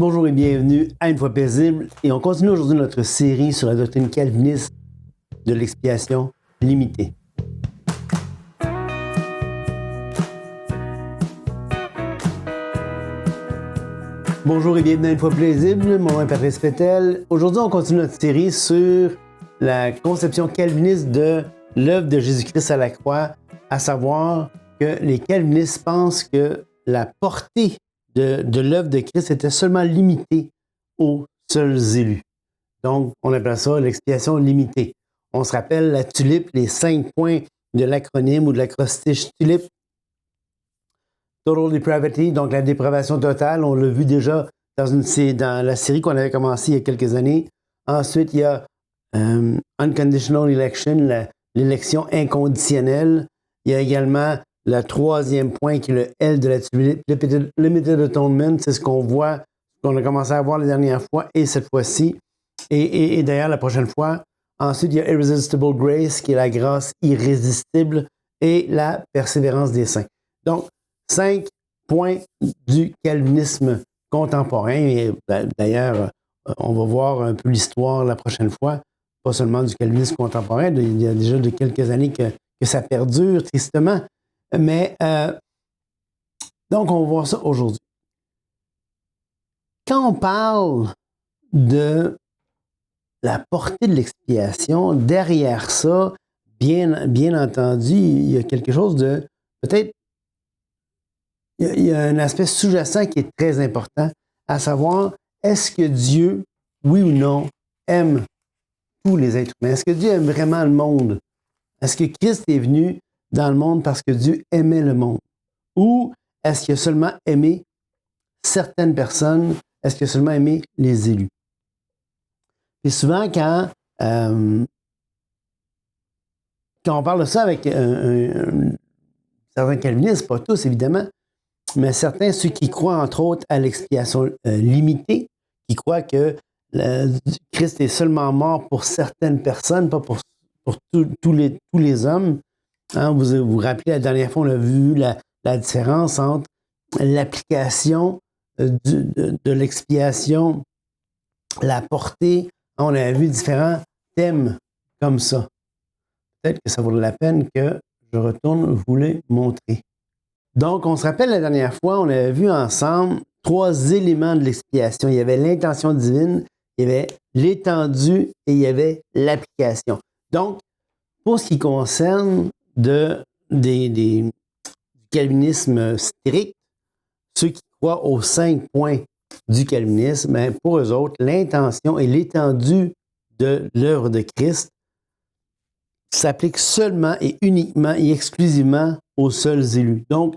Bonjour et bienvenue à Une fois paisible. Et on continue aujourd'hui notre série sur la doctrine calviniste de l'expiation limitée. Bonjour et bienvenue à Une fois paisible. Mon nom est Patrice Pétel. Aujourd'hui, on continue notre série sur la conception calviniste de l'œuvre de Jésus-Christ à la croix, à savoir que les calvinistes pensent que la portée de l'œuvre de Christ était seulement limitée aux seuls élus. Donc, on appelle ça l'expiation limitée. On se rappelle la tulipe, les 5 points de l'acronyme ou de l'acrostiche TULIP. Total Depravity, donc la dépravation totale. On l'a vu déjà dans la série qu'on avait commencé il y a quelques années. Ensuite, il y a Unconditional Election, l'élection inconditionnelle. Il y a également le troisième point qui est le L de la tulipe, Limited Atonement. C'est ce qu'on voit, qu'on a commencé à voir la dernière fois et cette fois-ci. Et d'ailleurs, la prochaine fois. Ensuite, il y a Irresistible Grace, qui est la grâce irrésistible, et la persévérance des saints. Donc, 5 points du calvinisme contemporain. Et d'ailleurs, on va voir un peu l'histoire la prochaine fois, pas seulement du calvinisme contemporain. Il y a déjà de quelques années que ça perdure, tristement. Mais, donc, on va voir ça aujourd'hui. Quand on parle de la portée de l'expiation, derrière ça, bien entendu, il y a quelque chose de, peut-être, il y a un aspect sous-jacent qui est très important, à savoir, est-ce que Dieu, oui ou non, aime tous les êtres humains? Est-ce que Dieu aime vraiment le monde? Est-ce que Christ est venu dans le monde parce que Dieu aimait le monde? Ou est-ce qu'il a seulement aimé certaines personnes? Est-ce qu'il a seulement aimé les élus? Et souvent, quand on parle de ça avec certains calvinistes, pas tous évidemment, mais certains, ceux qui croient entre autres à l'expiation limitée, qui croient que Christ est seulement mort pour certaines personnes, pas pour tous les hommes. Hein, vous vous rappelez, la dernière fois, on a vu la différence entre l'application de l'expiation, la portée. On a vu différents thèmes comme ça. Peut-être que ça vaut la peine que je retourne vous les montrer. Donc, on se rappelle la dernière fois, on avait vu ensemble 3 éléments de l'expiation. Il y avait l'intention divine, il y avait l'étendue et il y avait l'application. Donc, pour ce qui concerne du calvinisme strict, ceux qui croient aux 5 points du calvinisme, mais pour eux autres, l'intention et l'étendue de l'œuvre de Christ s'applique seulement et uniquement et exclusivement aux seuls élus. Donc,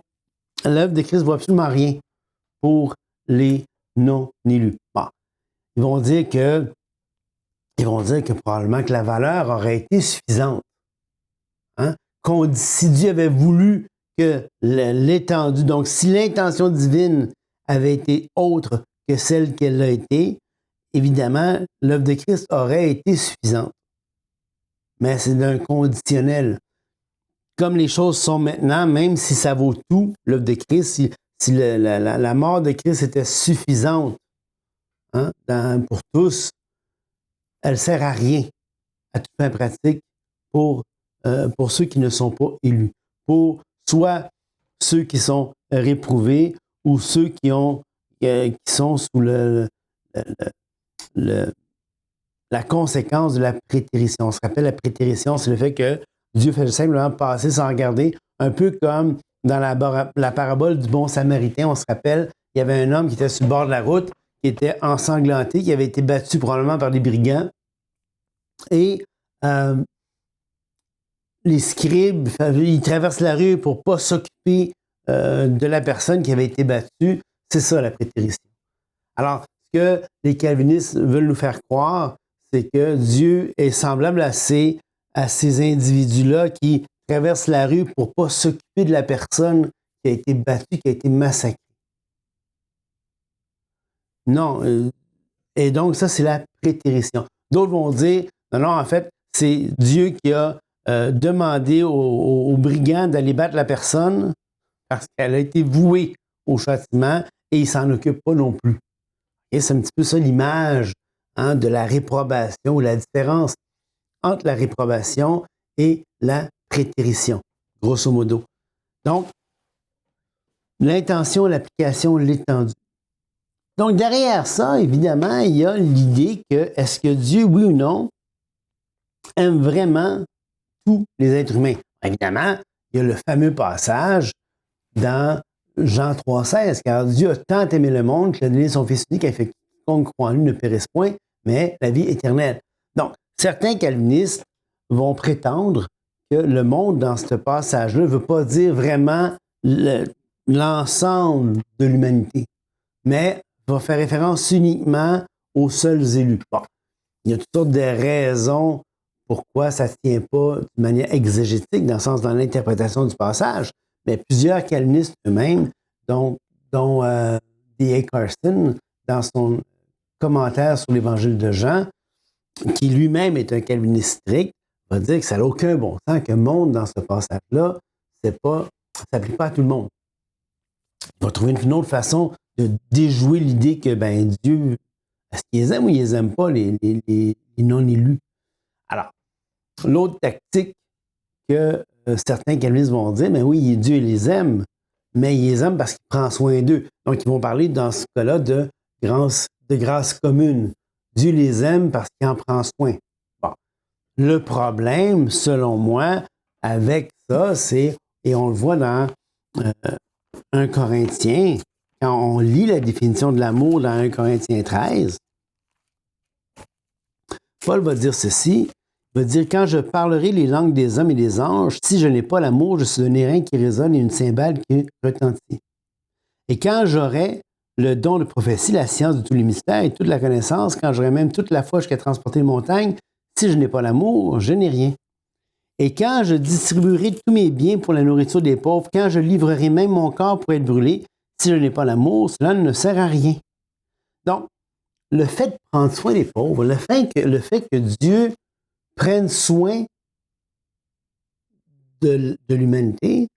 l'œuvre de Christ ne vaut absolument rien pour les non-élus. Bon, ils vont dire que probablement que la valeur aurait été suffisante. Hein? Si Dieu avait voulu que l'étendue, donc si l'intention divine avait été autre que celle qu'elle a été, évidemment, l'œuvre de Christ aurait été suffisante. Mais c'est d'un conditionnel. Comme les choses sont maintenant, même si ça vaut tout, l'œuvre de Christ, si la mort de Christ était suffisante hein, pour tous, elle ne sert à rien, à toute fin pratique, pour ceux qui ne sont pas élus. Pour soit ceux qui sont réprouvés ou ceux qui sont sous la conséquence de la prétérition. On se rappelle, la prétérition, c'est le fait que Dieu fait simplement passer sans regarder, un peu comme dans la parabole du bon samaritain. On se rappelle, il y avait un homme qui était sur le bord de la route, qui était ensanglanté, qui avait été battu probablement par des brigands. Et les scribes, ils traversent la rue pour ne pas s'occuper de la personne qui avait été battue. C'est ça, la prétérition. Alors, ce que les calvinistes veulent nous faire croire, c'est que Dieu est semblable à ces individus-là qui traversent la rue pour ne pas s'occuper de la personne qui a été battue, qui a été massacrée. Non. Et donc, ça, c'est la prétérition. D'autres vont dire, non, en fait, c'est Dieu qui a demandé aux brigands d'aller battre la personne parce qu'elle a été vouée au châtiment et il ne s'en occupe pas non plus. Et c'est un petit peu ça l'image de la réprobation ou la différence entre la réprobation et la prétérition, grosso modo. Donc, l'intention, l'application, l'étendue. Donc, derrière ça, évidemment, il y a l'idée que est-ce que Dieu, oui ou non, aime vraiment tous les êtres humains? Évidemment, il y a le fameux passage dans Jean 3,16, car Dieu a tant aimé le monde qu'il a donné son Fils unique, afin que quiconque croit en lui ne périsse point, mais la vie éternelle. Donc, certains calvinistes vont prétendre que le monde, dans ce passage-là, ne veut pas dire vraiment l'ensemble de l'humanité, mais va faire référence uniquement aux seuls élus. Bon, il y a toutes sortes de raisons pourquoi ça ne tient pas de manière exégétique, dans le sens dans l'interprétation du passage, mais plusieurs calvinistes eux-mêmes, dont D.A. Carson, dans son commentaire sur l'Évangile de Jean, qui lui-même est un calviniste strict, va dire que ça n'a aucun bon sens, que monde dans ce passage-là, ça ne s'applique pas à tout le monde. Il va trouver une autre façon de déjouer l'idée que Dieu, est-ce qu'ils les aiment ou ils les aiment pas, les non-élus? Alors, l'autre tactique que certains calvinistes vont dire, mais oui, Dieu les aime, mais il les aime parce qu'il prend soin d'eux. Donc, ils vont parler dans ce cas-là de grâce commune. Dieu les aime parce qu'il en prend soin. Bon. Le problème, selon moi, avec ça, c'est, et on le voit dans 1 Corinthiens, quand on lit la définition de l'amour dans 1 Corinthiens 13, Paul va dire ceci, il va dire « Quand je parlerai les langues des hommes et des anges, si je n'ai pas l'amour, je suis un airain qui résonne et une cymbale qui retentit. Et quand j'aurai le don de prophétie, la science de tous les mystères et toute la connaissance, quand j'aurai même toute la foi jusqu'à transporter les montagnes, si je n'ai pas l'amour, je n'ai rien. Et quand je distribuerai tous mes biens pour la nourriture des pauvres, quand je livrerai même mon corps pour être brûlé, si je n'ai pas l'amour, cela ne sert à rien. » Donc, le fait de prendre soin des pauvres, le fait que Dieu prenne soin de l'humanité,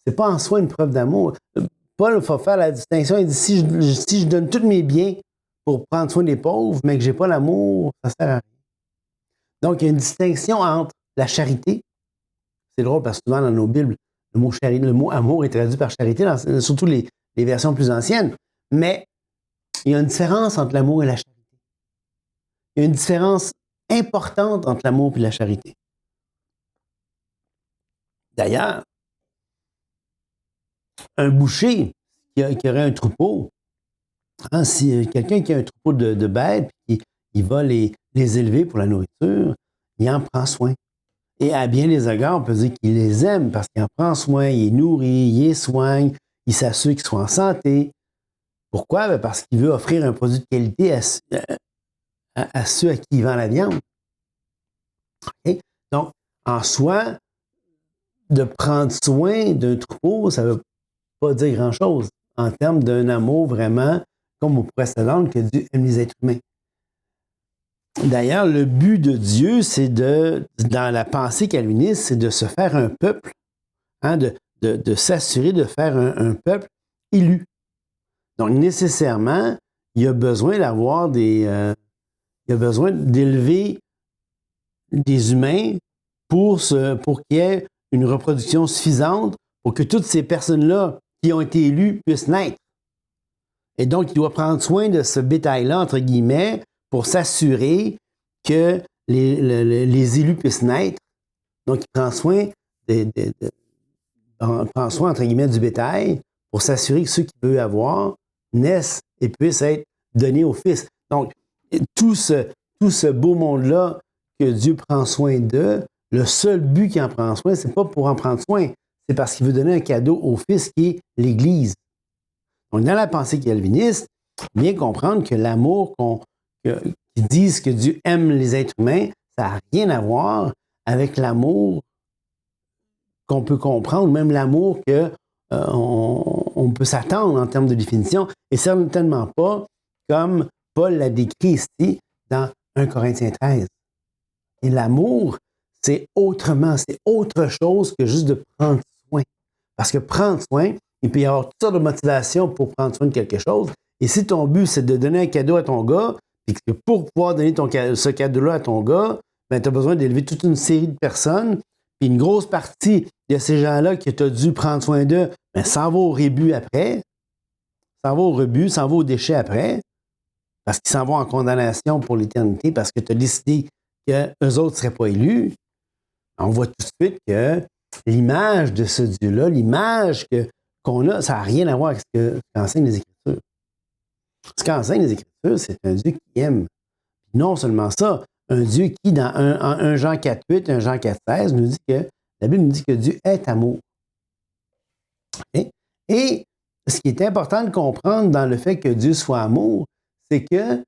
c'est pas en soi une preuve d'amour. Paul va faire la distinction, il dit si je donne tous mes biens pour prendre soin des pauvres, mais que j'ai pas l'amour, ça sert à rien. Donc, il y a une distinction entre la charité, c'est drôle parce que souvent dans nos Bibles, le mot amour est traduit par charité, surtout les versions plus anciennes, mais il y a une différence entre l'amour et la charité. Il y a une différence importante entre l'amour et la charité. D'ailleurs, un boucher qui aurait un troupeau, si quelqu'un qui a un troupeau de bêtes, il va les élever pour la nourriture, il en prend soin. Et à bien les égards, on peut dire qu'il les aime parce qu'il en prend soin, il les nourrit, il les soigne, il s'assure qu'ils soient en santé. Pourquoi? Parce qu'il veut offrir un produit de qualité à ceux à qui il vend la viande. Okay? Donc, en soi, de prendre soin d'un troupeau, ça ne veut pas dire grand-chose en termes d'un amour vraiment, comme on pourrait s'attendre, que Dieu aime les êtres humains. D'ailleurs, le but de Dieu, c'est dans la pensée calviniste, c'est de se faire un peuple, de s'assurer de faire un peuple élu. Donc, nécessairement, il y a besoin d'élever des humains pour qu'il y ait une reproduction suffisante pour que toutes ces personnes-là qui ont été élues puissent naître. Et donc, il doit prendre soin de ce bétail-là, entre guillemets, pour s'assurer que les élus puissent naître. Donc, il prend soin, entre guillemets, du bétail pour s'assurer que ceux qu'il veut avoir naissent et puissent être donnés au Fils. Donc, tout ce beau monde-là que Dieu prend soin d'eux, le seul but qu'il en prend soin, c'est pas pour en prendre soin, c'est parce qu'il veut donner un cadeau au Fils qui est l'Église. Donc, dans la pensée calviniste, bien comprendre que l'amour qui disent que Dieu aime les êtres humains, ça n'a rien à voir avec l'amour qu'on peut comprendre, même l'amour qu'on peut s'attendre en termes de définition, et certainement pas comme Paul l'a décrit ici dans 1 Corinthiens 13. Et l'amour, c'est autrement, c'est autre chose que juste de prendre soin. Parce que prendre soin, il peut y avoir toutes sortes de motivations pour prendre soin de quelque chose, Et si ton but, c'est de donner un cadeau à ton gars, puis que pour pouvoir donner ce cadeau-là à ton gars, ben, tu as besoin d'élever toute une série de personnes, puis une grosse partie de ces gens-là que tu as dû prendre soin d'eux, ben, s'en va au rebut après, s'en va au rebut, s'en va au déchet après, parce qu'ils s'en vont en condamnation pour l'éternité, parce que tu as décidé qu'eux autres ne seraient pas élus. On voit tout de suite que l'image de ce Dieu-là, l'image qu'on a, ça n'a rien à voir avec ce qu'enseignent les Écritures. Ce qu'enseignent les Écritures, c'est un Dieu qui aime. Non seulement ça, un Dieu qui, dans 1 Jean 4,8, 1 Jean 4,16, nous dit que la Bible nous dit que Dieu est amour. Okay? Et ce qui est important de comprendre dans le fait que Dieu soit amour, c'est que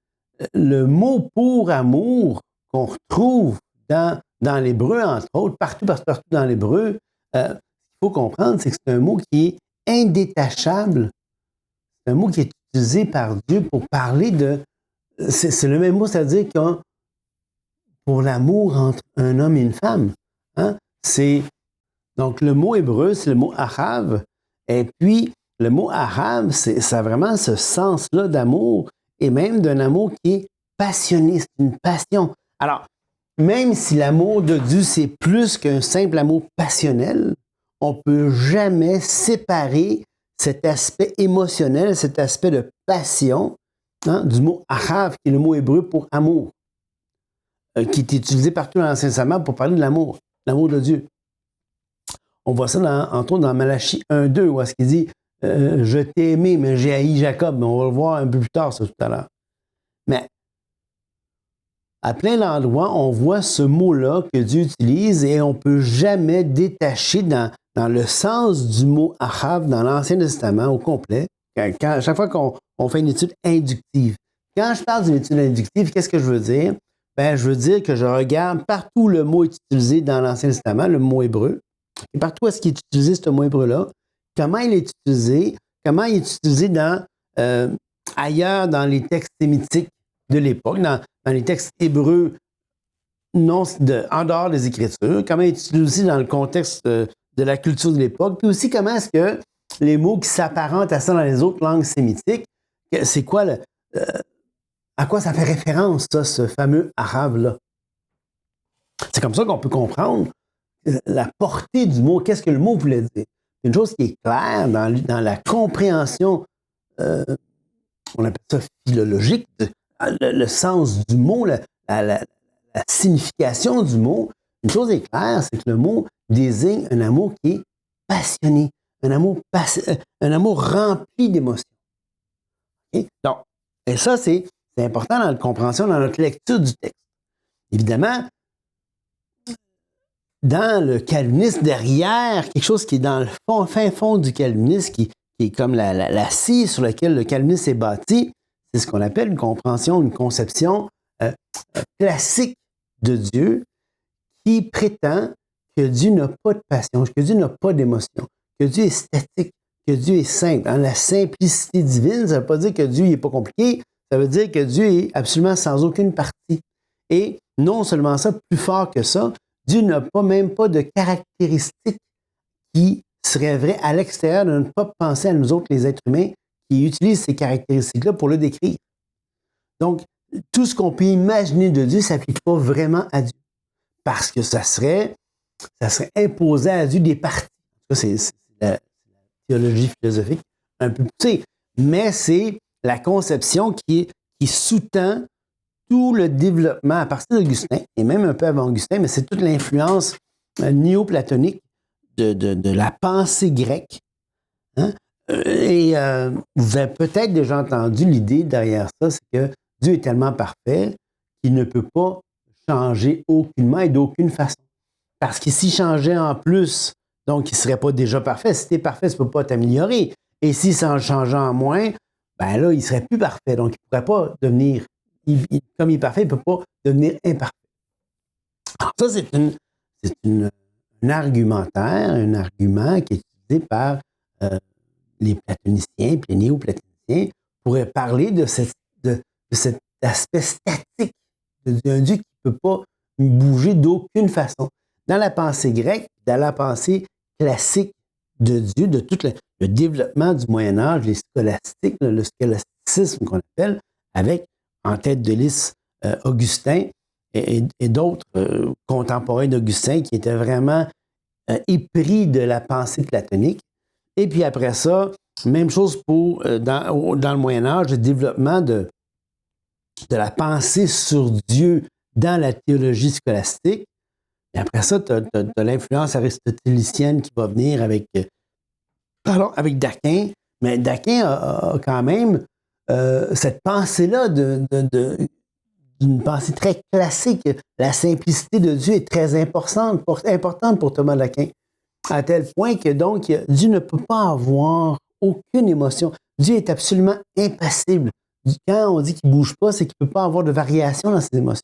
le mot pour amour qu'on retrouve dans l'hébreu, entre autres, partout dans l'hébreu, ce qu'il faut comprendre, c'est que c'est un mot qui est indétachable. C'est un mot qui est utilisé par Dieu pour parler de... C'est le même mot, c'est-à-dire que pour l'amour entre un homme et une femme. Hein? Donc, le mot hébreu, c'est le mot ahav. Et puis, le mot ahav, ça a vraiment ce sens-là d'amour, et même d'un amour qui est passionné, c'est une passion. Alors, même si l'amour de Dieu, c'est plus qu'un simple amour passionnel, on ne peut jamais séparer cet aspect émotionnel, cet aspect de passion, hein, du mot ahav, qui est le mot hébreu pour amour, qui est utilisé partout dans l'Ancien Testament pour parler de l'amour de Dieu. On voit ça, entre autres, dans Malachie 1,2, où est-ce qu'il dit « Je t'ai aimé, mais j'ai haï Jacob ». On va le voir un peu plus tard, ça, tout à l'heure. Mais à plein d'endroits, on voit ce mot-là que Dieu utilise et on ne peut jamais détacher dans le sens du mot ahav dans l'Ancien Testament au complet, chaque fois qu'on fait une étude inductive. Quand je parle d'une étude inductive, qu'est-ce que je veux dire? Ben, je veux dire que je regarde partout le mot est utilisé dans l'Ancien Testament, le mot hébreu, et partout est-ce qu'il est utilisé, ce mot hébreu-là, comment il est utilisé, ailleurs dans les textes sémitiques de l'époque, dans les textes hébreux en dehors des Écritures, comment il est utilisé aussi dans le contexte de la culture de l'époque, puis aussi comment est-ce que les mots qui s'apparentent à ça dans les autres langues sémitiques, c'est quoi à quoi ça fait référence, ça, ce fameux arabe-là? C'est comme ça qu'on peut comprendre la portée du mot. Qu'est-ce que le mot voulait dire? C'est une chose qui est claire dans la compréhension, on appelle ça philologique, le sens du mot, la signification du mot. Une chose est claire, c'est que le mot désigne un amour qui est passionné, un amour rempli d'émotions. Okay? Donc, et ça, c'est important dans la compréhension, dans notre lecture du texte. Évidemment, dans le calvinisme, derrière, quelque chose qui est dans le fin fond du calvinisme, qui est comme la scie sur laquelle le calvinisme est bâti, c'est ce qu'on appelle une compréhension, une conception classique de Dieu qui prétend que Dieu n'a pas de passion, que Dieu n'a pas d'émotion, que Dieu est statique, que Dieu est simple. Dans la simplicité divine, ça ne veut pas dire que Dieu n'est pas compliqué, ça veut dire que Dieu est absolument sans aucune partie. Et non seulement ça, plus fort que ça, Dieu n'a même pas de caractéristiques qui seraient vraies à l'extérieur de ne pas penser à nous autres, les êtres humains, qui utilisent ces caractéristiques-là pour le décrire. Donc, tout ce qu'on peut imaginer de Dieu ne s'applique pas vraiment à Dieu. Parce que ça serait imposer à Dieu des parties. Ça, c'est la théologie philosophique un peu poussée. Mais c'est la conception qui sous-tend tout le développement à partir d'Augustin, et même un peu avant Augustin, mais c'est toute l'influence néoplatonique de la pensée grecque. Hein? Et vous avez peut-être déjà entendu l'idée derrière ça, c'est que Dieu est tellement parfait qu'il ne peut pas changer aucunement et d'aucune façon. Parce que s'il changeait en plus, donc il ne serait pas déjà parfait. Si tu es parfait, ça ne peut pas t'améliorer. Et s'il s'en changeait en moins, ben là, il ne serait plus parfait. Donc, il ne pourrait pas devenir, comme il est parfait, il ne peut pas devenir imparfait. Alors ça, c'est un argumentaire, un argument qui est utilisé par les platoniciens et les néoplatoniciens pour parler de cet aspect statique d'un Dieu qui ne peut pas bouger d'aucune façon. Dans la pensée grecque, dans la pensée classique de Dieu, de tout le développement du Moyen Âge, les scolastiques, le scolastisme qu'on appelle, avec en tête de liste Augustin et d'autres contemporains d'Augustin qui étaient vraiment épris de la pensée platonique. Et puis après ça, même chose pour dans le Moyen Âge, le développement de la pensée sur Dieu dans la théologie scolastique. Et après ça, tu as l'influence aristotélicienne qui va venir avec Daquin. Mais Daquin a quand même cette pensée-là d'une pensée très classique. La simplicité de Dieu est très importante pour Thomas d'Aquin. À tel point que donc, Dieu ne peut pas avoir aucune émotion. Dieu est absolument impassible. Quand on dit qu'il ne bouge pas, c'est qu'il ne peut pas avoir de variation dans ses émotions.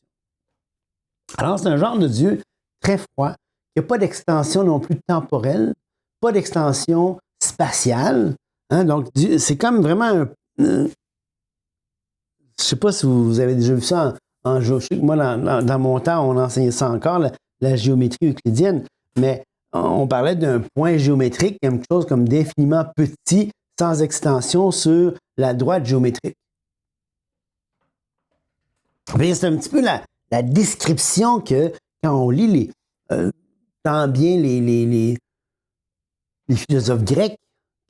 Alors, c'est un genre de Dieu très froid, qui n'a pas d'extension non plus temporelle, pas d'extension spatiale. Hein? Donc, c'est comme vraiment je ne sais pas si vous avez déjà vu ça en géométrie. Moi, dans mon temps, on enseignait ça encore, la géométrie euclidienne, mais on parlait d'un point géométrique, quelque chose comme d'infiniment petit, sans extension sur la droite géométrique. Bien, c'est un petit peu la description que, quand on lit tant bien les philosophes grecs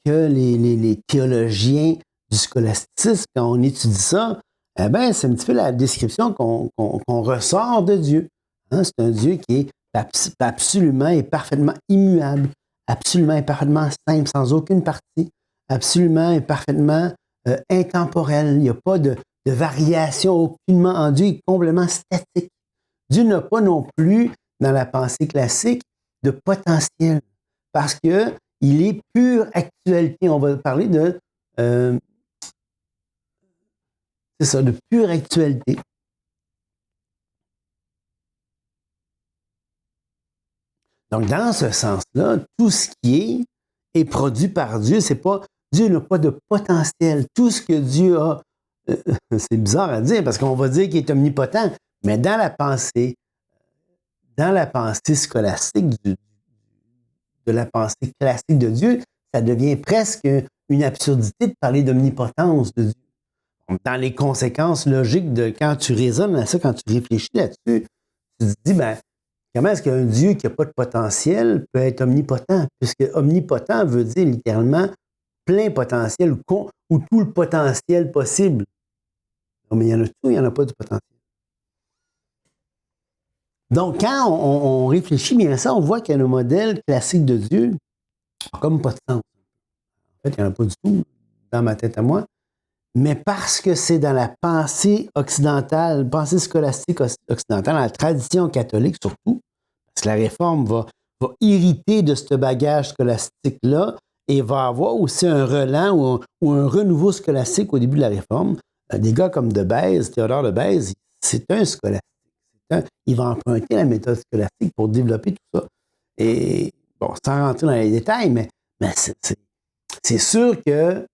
que les théologiens du scolasticisme, quand on étudie ça, eh bien, c'est un petit peu la description qu'on ressort de Dieu. Hein? C'est un Dieu qui est absolument et parfaitement immuable, absolument et parfaitement simple, sans aucune partie, absolument et parfaitement intemporel. Il n'y a pas de variation aucunement en Dieu, il est complètement statique. Dieu n'a pas non plus, dans la pensée classique, de potentiel, parce qu'il est pure actualité. On va parler de pure actualité. Donc, dans ce sens-là, tout ce qui est produit par Dieu. Dieu n'a pas de potentiel. Tout ce que Dieu a, c'est bizarre à dire parce qu'on va dire qu'il est omnipotent, mais dans la pensée scolastique de la pensée classique de Dieu, ça devient presque une absurdité de parler d'omnipotence de Dieu. Dans les conséquences logiques de quand tu raisonnes à ça, quand tu réfléchis là-dessus, tu te dis, comment est-ce qu'un Dieu qui n'a pas de potentiel peut être omnipotent? Puisque omnipotent veut dire littéralement plein potentiel ou tout le potentiel possible. Non, mais il y en a tout, il n'y en a pas du potentiel. Donc, quand on réfléchit bien à ça, on voit qu'il y a un modèle classique de Dieu comme pas de sens. En fait, il n'y en a pas du tout dans ma tête à moi. Mais parce que c'est dans la pensée occidentale, pensée scolastique occidentale, dans la tradition catholique surtout, parce que la réforme va hériter de ce bagage scolastique-là et va avoir aussi un relent ou un renouveau scolastique au début de la réforme. Des gars comme Théodore de Bèze, c'est un scolastique. Il va emprunter la méthode scolastique pour développer tout ça. Et bon, sans rentrer dans les détails, mais c'est sûr que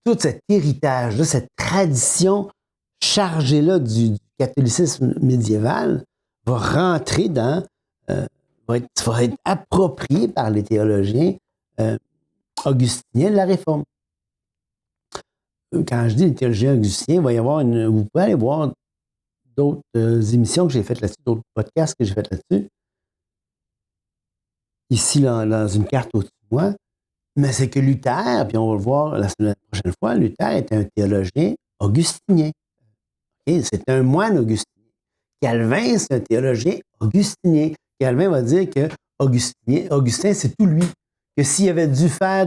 tout cet héritage, cette tradition chargée-là du catholicisme médiéval va rentrer va être approprié par les théologiens augustiniens de la Réforme. Quand je dis les théologiens augustiniens, il va y avoir vous pouvez aller voir d'autres émissions que j'ai faites là-dessus, d'autres podcasts que j'ai faites là-dessus. Ici, dans une carte au-dessus de moi. Mais c'est que Luther, puis on va le voir la prochaine fois, Luther était un théologien augustinien. Okay? C'est un moine augustinien. Calvin, c'est un théologien augustinien. Calvin va dire que Augustin, c'est tout lui. Que s'il avait dû faire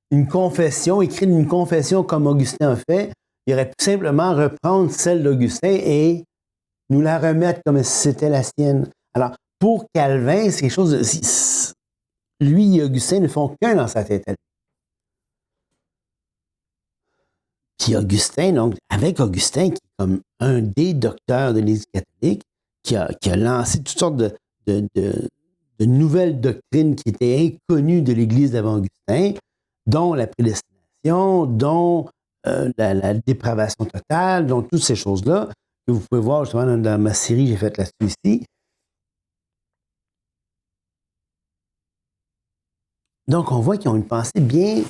une confession, écrire une confession comme Augustin a fait, il aurait pu simplement reprendre celle d'Augustin et nous la remettre comme si c'était la sienne. Alors, pour Calvin, c'est quelque chose de... Lui et Augustin ne font qu'un dans sa tête. Puis Augustin, donc, avec Augustin, qui est comme un des docteurs de l'Église catholique, qui a lancé toutes sortes de nouvelles doctrines qui étaient inconnues de l'Église d'avant Augustin, dont la prédestination, dont la dépravation totale, dont toutes ces choses-là, que vous pouvez voir justement dans ma série que j'ai faite là-dessus ici. Donc, on voit qu'ils ont une pensée bien,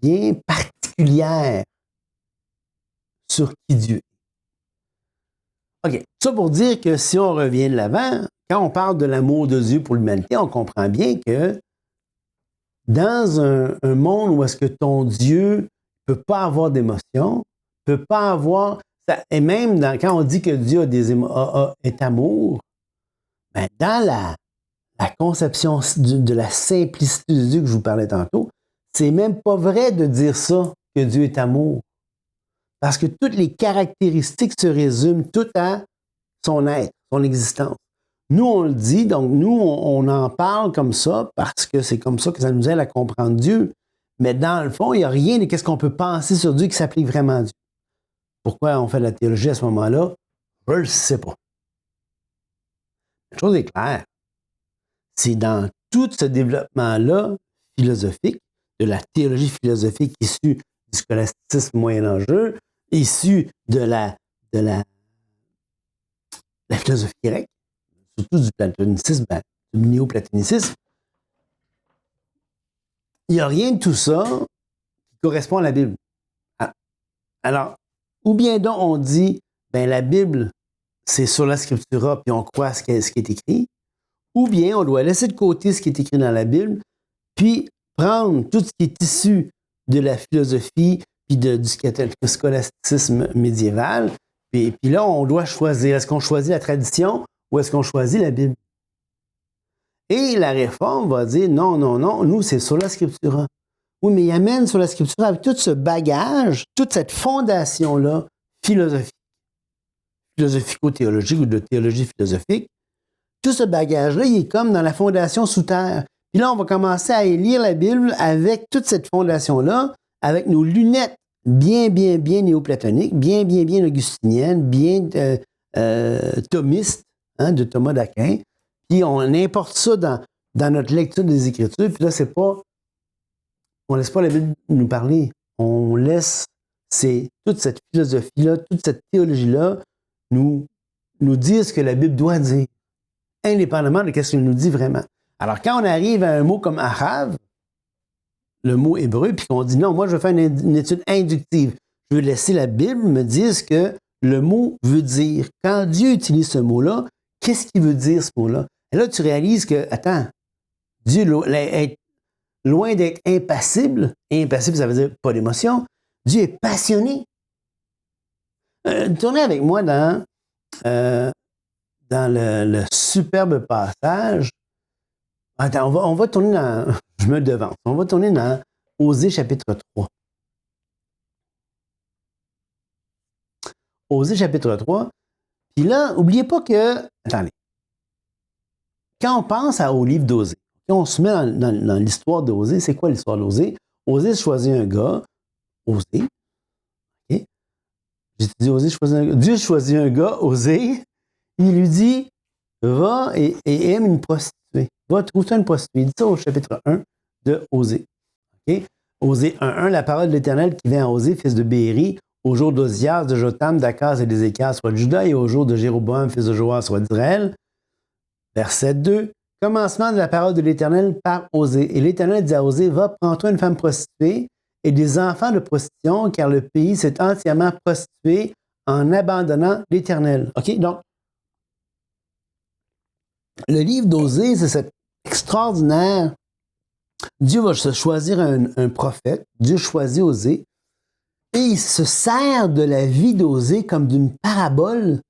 bien particulière sur qui Dieu est. OK. Ça pour dire que si on revient de l'avant, quand on parle de l'amour de Dieu pour l'humanité, on comprend bien que dans un monde où est-ce que ton Dieu ne peut pas avoir d'émotion, peut pas avoir... Et même quand on dit que Dieu est amour, ben dans la conception de la simplicité de Dieu que je vous parlais tantôt, c'est même pas vrai de dire ça, que Dieu est amour. Parce que toutes les caractéristiques se résument tout à son être, son existence. Nous, on le dit, donc nous, on en parle comme ça parce que c'est comme ça que ça nous aide à comprendre Dieu. Mais dans le fond, il n'y a rien de qu'est-ce qu'on peut penser sur Dieu qui s'applique vraiment à Dieu. Pourquoi on fait de la théologie à ce moment-là? Je ne le sais pas. Une chose est claire. C'est dans tout ce développement-là philosophique, de la théologie philosophique issue du scolasticisme moyen-âgeux, issue de la philosophie grecque, surtout du platonicisme, du néo-platonicisme, il n'y a rien de tout ça qui correspond à la Bible. Alors, ou bien donc on dit, ben la Bible, c'est sur la Scriptura, puis on croit ce qui est écrit, ou bien on doit laisser de côté ce qui est écrit dans la Bible, puis prendre tout ce qui est issu de la philosophie, puis du scolasticisme médiéval, puis là, on doit choisir, est-ce qu'on choisit la tradition ou est-ce qu'on choisit la Bible? Et la Réforme va dire, non, nous, c'est sur la Scriptura. Oui, mais il amène sur la Scriptura avec tout ce bagage, toute cette fondation-là philosophico-théologique ou de théologie philosophique. Tout ce bagage-là, il est comme dans la fondation sous terre. Puis là, on va commencer à lire la Bible avec toute cette fondation-là, avec nos lunettes bien néoplatoniques, bien augustiniennes, bien thomistes, de Thomas d'Aquin. Puis on importe ça dans notre lecture des Écritures. Puis là, on laisse pas la Bible nous parler. On laisse toute cette philosophie-là, toute cette théologie-là nous dire ce que la Bible doit dire, indépendamment de ce qu'elle nous dit vraiment. Alors, quand on arrive à un mot comme Ahav, le mot hébreu, puis qu'on dit non, moi je veux faire une étude inductive, je veux laisser la Bible me dire ce que le mot veut dire. Quand Dieu utilise ce mot-là, qu'est-ce qu'il veut dire ce mot-là? Et là, tu réalises que, attends, Dieu est loin d'être impassible. Impassible, ça veut dire pas d'émotion. Dieu est passionné. Tournez avec moi dans le superbe passage. Attends, on va tourner dans... Je me devance. On va tourner dans Osée chapitre 3. Osée chapitre 3. Puis là, n'oubliez pas que... Attendez. Quand on pense au livre d'Osée, quand on se met dans l'histoire d'Osée, c'est quoi l'histoire d'Osée? Osée choisit un gars. Osée. Okay. J'ai dit Osée choisit un gars. Dieu choisit un gars, Osée. Il lui dit, va et aime une prostituée. Va, trouve-toi une prostituée. Il dit ça au chapitre 1 de Osée. Okay? Osée 1.1, la parole de l'Éternel qui vient à Osée, fils de Béri, au jour d'Ozias, de Jotam, d'Akaz et d'Ézéchias, soit de Juda, et au jour de Jéroboam, fils de Joas, soit d'Israël. Verset 2, commencement de la parole de l'Éternel par Osée. Et l'Éternel dit à Osée, va, prends-toi une femme prostituée et des enfants de prostitution, car le pays s'est entièrement prostitué en abandonnant l'Éternel. OK? Donc, le livre d'Osée, c'est cet extraordinaire. Dieu va se choisir un prophète. Dieu choisit Osée. Et il se sert de la vie d'Osée comme d'une parabole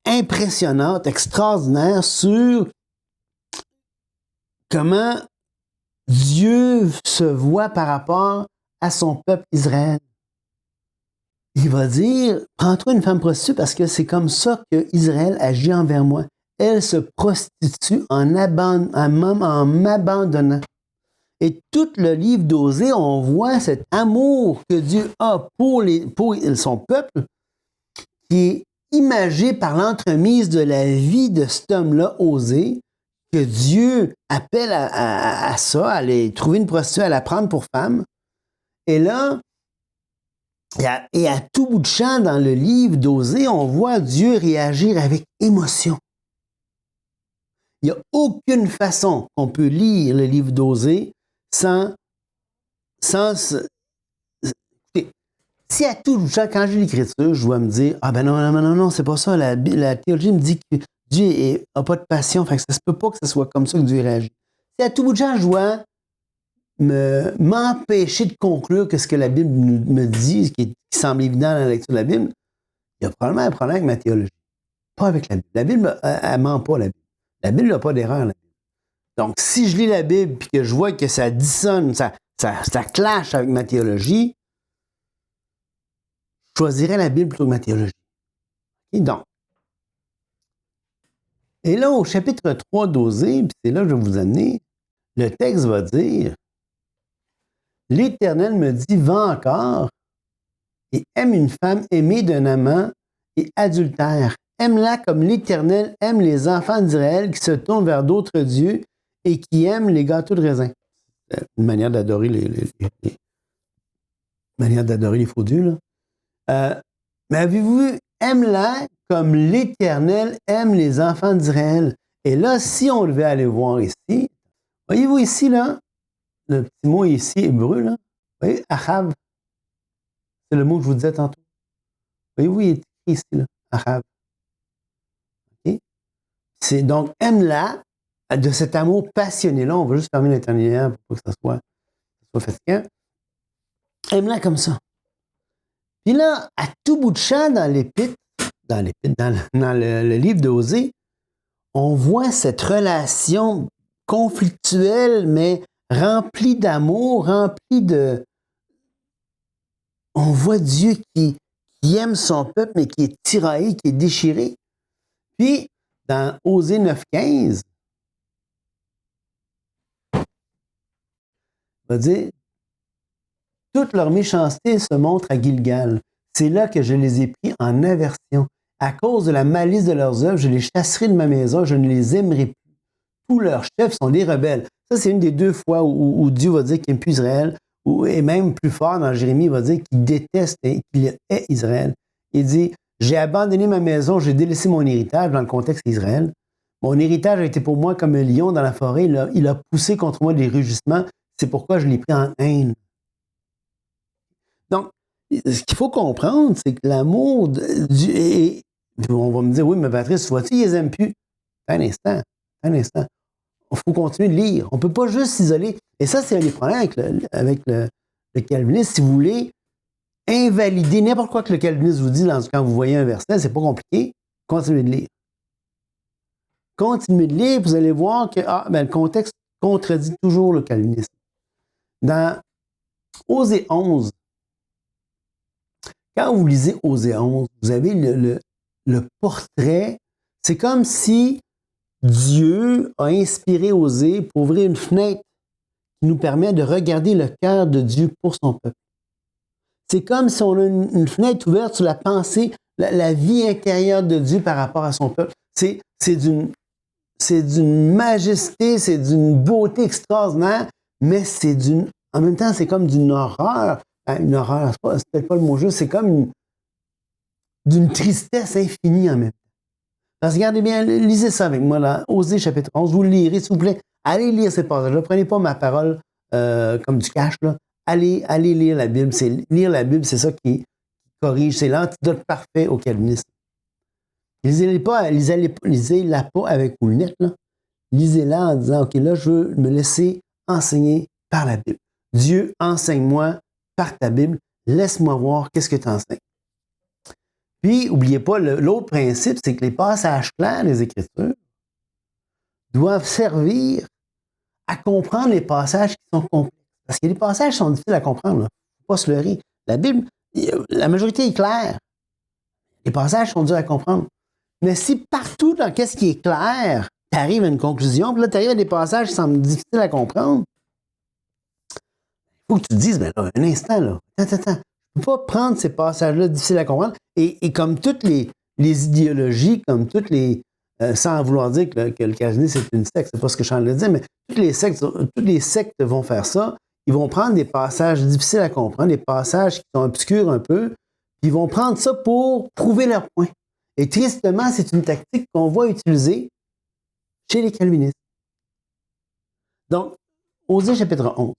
impressionnante, extraordinaire sur comment Dieu se voit par rapport à son peuple Israël. Il va dire, prends-toi une femme prostituée parce que c'est comme ça que Israël agit envers moi. Elle se prostitue en m'abandonnant. Et tout le livre d'Osée, on voit cet amour que Dieu a pour son peuple qui est imagé par l'entremise de la vie de cet homme-là, Osée, que Dieu appelle à ça, à aller trouver une prostituée, à la prendre pour femme. Et là, et à tout bout de champ dans le livre d'Osée, on voit Dieu réagir avec émotion. Il n'y a aucune façon qu'on peut lire le livre d'Osée sans écoutez, Si à tout le temps, quand j'ai l'Écriture, je dois me dire, ah ben non, c'est pas ça. La théologie me dit que Dieu n'a pas de passion, fait que ça se peut pas que ce soit comme ça que Dieu réagit. Si à tout bout de champ, je dois m'empêcher de conclure que ce que la Bible me dit, qui semble évident dans la lecture de la Bible, il y a probablement un problème avec ma théologie. Pas avec la Bible. La Bible, elle ment pas, la Bible. La Bible n'a pas d'erreur, la Bible. Donc, si je lis la Bible et que je vois que ça dissonne, ça clash avec ma théologie, je choisirais la Bible plutôt que ma théologie. Et donc, et là, au chapitre 3 d'Osée, puis c'est là que je vais vous amener, le texte va dire, l'Éternel me dit, va encore et aime une femme aimée d'un amant et adultère. Aime-la comme l'Éternel aime les enfants d'Israël qui se tournent vers d'autres dieux et qui aiment les gâteaux de raisin. Une manière d'adorer les faux dieux, là. Mais avez-vous vu, aime-la comme l'Éternel aime les enfants d'Israël. Et là, si on devait aller voir ici, voyez-vous ici, là, le petit mot ici, hébreu, là, vous voyez, Achav, c'est le mot que je vous disais tantôt. Voyez-vous, il est écrit ici, là, Achav. Okay? C'est donc, aime-la de cet amour passionné-là. On va juste fermer l'interlinéaire pour pas que ça soit fatigant. Aime-la comme ça. Puis là, à tout bout de champ dans le livre d'Osée, on voit cette relation conflictuelle, mais remplie d'amour, remplie de... On voit Dieu qui aime son peuple, mais qui est tiraillé, qui est déchiré. Puis, dans Osée 9,15, il va dire, toute leur méchanceté se montre à Gilgal. C'est là que je les ai pris en aversion. À cause de la malice de leurs œuvres, je les chasserai de ma maison, je ne les aimerai plus. Tous leurs chefs sont des rebelles. Ça, c'est une des deux fois où Dieu va dire qu'il n'aime plus Israël, et même plus fort, dans Jérémie, il va dire qu'il déteste et qu'il hait Israël. Il dit, j'ai abandonné ma maison, j'ai délaissé mon héritage, dans le contexte d'Israël. Mon héritage a été pour moi comme un lion dans la forêt, il a poussé contre moi des rugissements, c'est pourquoi je l'ai pris en haine. Donc, ce qu'il faut comprendre, c'est que l'amour et on va me dire, oui, mais Patrice, vois-tu, ils les aiment plus. Un instant. Il faut continuer de lire. On ne peut pas juste s'isoler. Et ça, c'est un des problèmes avec le calvinisme. Si vous voulez invalider n'importe quoi que le calviniste vous dit quand vous voyez un verset, c'est pas compliqué. Continuez de lire. Continuez de lire, vous allez voir que le contexte contredit toujours le calvinisme. Dans Osée 11, quand vous lisez Osée 11, vous avez le portrait. C'est comme si Dieu a inspiré Osée pour ouvrir une fenêtre qui nous permet de regarder le cœur de Dieu pour son peuple. C'est comme si on a une fenêtre ouverte sur la pensée, la vie intérieure de Dieu par rapport à son peuple. C'est d'une majesté, c'est d'une beauté extraordinaire, mais en même temps, c'est comme d'une horreur. Une horreur, c'est peut-être pas le mot juste, c'est comme d'une tristesse infinie en même temps. Parce que regardez bien, lisez ça avec moi, là, Osée chapitre 11, vous le lirez, s'il vous plaît. Allez lire ces passages-là. Prenez pas ma parole comme du cash, là. Allez lire la Bible. Lire la Bible, c'est ça qui corrige. C'est l'antidote parfait au calvinisme. Lisez-la pas avec vos lunettes, là. Lisez-la en disant, OK, là, je veux me laisser enseigner par la Bible. Dieu, enseigne-moi par ta Bible. Laisse-moi voir qu'est-ce que tu enseignes. Puis, n'oubliez pas, l'autre principe, c'est que les passages clairs des Écritures doivent servir à comprendre les passages qui sont complexes. Parce que les passages sont difficiles à comprendre. Il ne faut pas se leurrer. La Bible, la majorité est claire. Les passages sont durs à comprendre. Mais si partout dans qu'est-ce qui est clair, tu arrives à une conclusion, puis là, tu arrives à des passages qui semblent difficiles à comprendre, il faut que tu te dises, ben là, un instant, là, attends. Je ne peux pas prendre ces passages-là difficiles à comprendre. Et comme toutes les idéologies, comme toutes les... sans vouloir dire que le calvinisme c'est une secte, c'est pas ce que je suis en train de dire, mais toutes les sectes vont faire ça. Ils vont prendre des passages difficiles à comprendre, des passages qui sont obscurs un peu, puis ils vont prendre ça pour prouver leur point. Et tristement, c'est une tactique qu'on voit utiliser chez les calvinistes. Donc, Osée chapitre 11.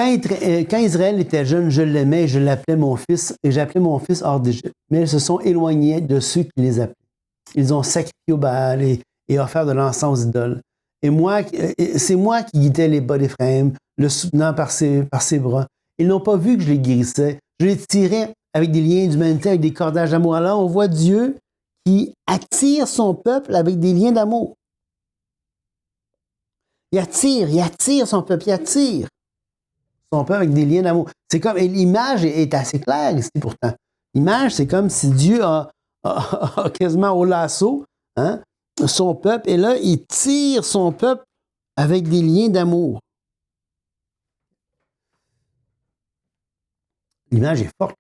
Quand Israël était jeune, je l'aimais et je l'appelais mon fils, et j'appelais mon fils hors d'Égypte. Mais ils se sont éloignés de ceux qui les appelaient. Ils ont sacrifié au Baal et offert de l'encens aux idoles. Et moi, c'est moi qui guidais les bas d'Éphraïm, le soutenant par ses bras. Ils n'ont pas vu que je les guérissais. Je les tirais avec des liens d'humanité, avec des cordages d'amour. Alors, on voit Dieu qui attire son peuple avec des liens d'amour. Il attire son peuple, il attire son peuple avec des liens d'amour. C'est comme, et l'image est assez claire ici pourtant. L'image, c'est comme si Dieu a quasiment au lasso, hein, son peuple, et là, il tire son peuple avec des liens d'amour. L'image est forte.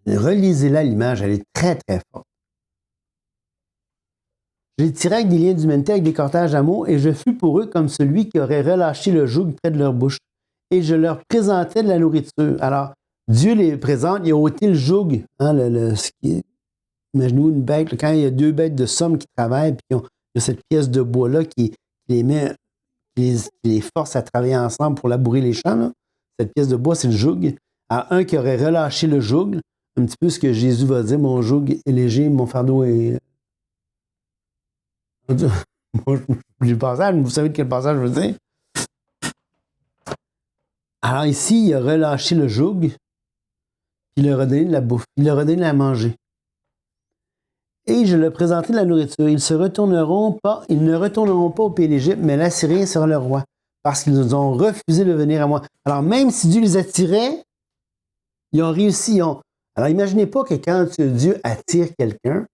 Relisez-la, l'image, elle est très, très forte. Je les tirais avec des liens d'humanité, avec des cordages d'amour, et je fus pour eux comme celui qui aurait relâché le joug près de leur bouche. Et je leur présentais de la nourriture. Alors, Dieu les présente, il a ôté le joug. Hein, imaginez-vous une bête, quand il y a deux bêtes de somme qui travaillent, puis il y a cette pièce de bois-là qui les force à travailler ensemble pour labourer les champs. Là. Cette pièce de bois, c'est le joug. Alors, un qui aurait relâché le joug, un petit peu ce que Jésus va dire, mon joug est léger, mon fardeau est... Le passage, vous savez de quel passage je veux dire? Alors ici, il a relâché le joug, puis il leur a donné de la bouffe, il leur a donné à manger. Et je leur présentai de la nourriture. Ils ne retourneront pas au pays d'Égypte, mais l'Assyrien sera leur roi, parce qu'ils ont refusé de venir à moi. Alors même si Dieu les attirait, ils ont réussi. Alors imaginez pas que quand Dieu attire quelqu'un,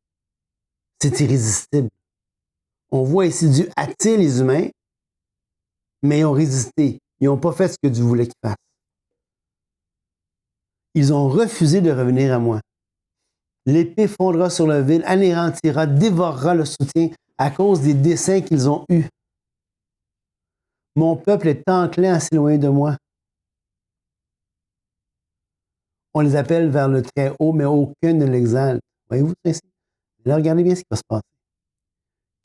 c'est irrésistible. On voit ici Dieu attire les humains, mais ils ont résisté. Ils n'ont pas fait ce que Dieu voulait qu'ils fassent. Ils ont refusé de revenir à moi. L'épée fondra sur la ville, anéantira, dévorera le soutien à cause des desseins qu'ils ont eus. Mon peuple est enclin à s'éloigner de moi. On les appelle vers le très haut, mais aucun ne l'exalte. Voyez-vous ça ici? Là, regardez bien ce qui va se passer.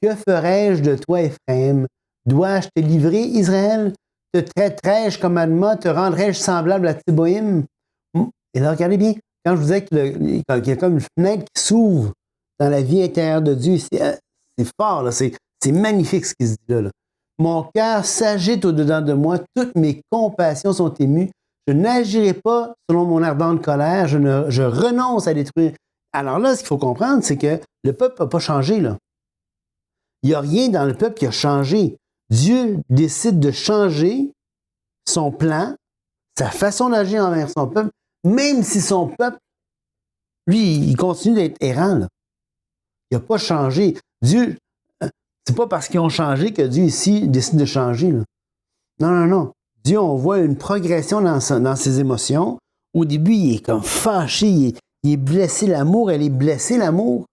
Que ferai-je de toi, Éphraïm? Dois-je te livrer, Israël? Te traiterai-je comme Adma? Te rendrai-je semblable à Tziboïm? Et là, regardez bien. Quand je vous disais qu'il y a comme une fenêtre qui s'ouvre dans la vie intérieure de Dieu, c'est fort, là, c'est magnifique ce qui se dit là. Mon cœur s'agite au-dedans de moi, toutes mes compassions sont émues. Je n'agirai pas selon mon ardente colère, je renonce à détruire. Alors là, ce qu'il faut comprendre, c'est que le peuple n'a pas changé, là. Il n'y a rien dans le peuple qui a changé. Dieu décide de changer son plan, sa façon d'agir envers son peuple, même si son peuple, lui, il continue d'être errant. Là. Il n'a pas changé. Dieu, c'est pas parce qu'ils ont changé que Dieu ici décide de changer. Là. Non. Dieu, on voit une progression dans ses émotions. Au début, il est comme fâché, il est blessé l'amour, elle est blessée l'amour.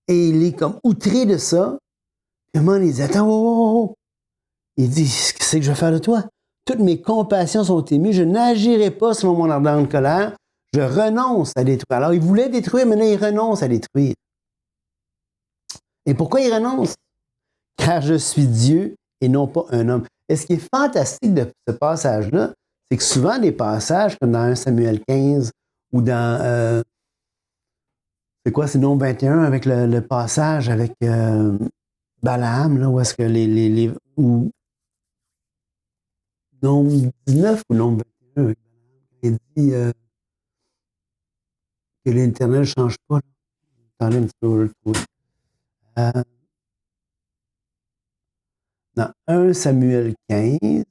Et il est comme outré de ça. Puis à un moment, il dit, attends, oh. Il dit, qu'est-ce que je vais faire de toi? Toutes mes compassions sont émues, je n'agirai pas selon mon ardente colère, je renonce à détruire. Alors, il voulait détruire, mais là, il renonce à détruire. Et pourquoi il renonce? Car je suis Dieu et non pas un homme. Et ce qui est fantastique de ce passage-là, c'est que souvent des passages, comme dans 1 Samuel 15 ou dans, c'est quoi, c'est Nombre 21, avec le passage avec Balaam, là, où est-ce que ou Nombre 19 ou Nombre 21, avec Balaam, il dit que l'Éternel ne change pas. Là. Attendez un petit peu, on va le trouver. Dans 1 Samuel 15,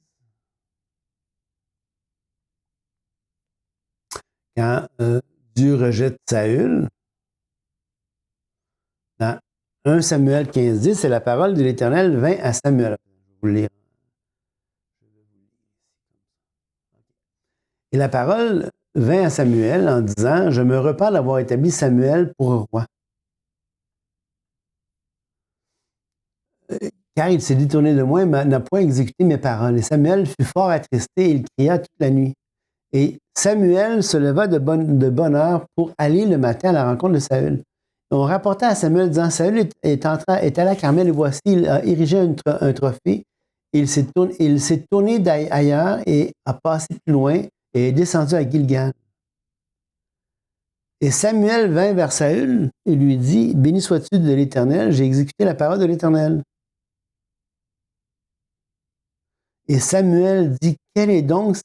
quand Dieu rejette Saül, dans 1 Samuel 15, 10, c'est la parole de l'Éternel vint à Samuel. Je vais vous le lire. Et la parole vint à Samuel en disant, je me repens d'avoir établi Samuel pour roi. Car il s'est détourné de moi et n'a point exécuté mes paroles. Et Samuel fut fort attristé et il cria toute la nuit. Et Samuel se leva de bonne heure pour aller le matin à la rencontre de Saül. Et on rapporta à Samuel disant, Saül est allé à Carmel et voici, il a érigé un trophée il s'est tourné ailleurs et a passé plus loin et est descendu à Gilgal. Et Samuel vint vers Saül et lui dit, « Béni sois-tu de l'Éternel, j'ai exécuté la parole de l'Éternel. » Et Samuel dit, « Quel est donc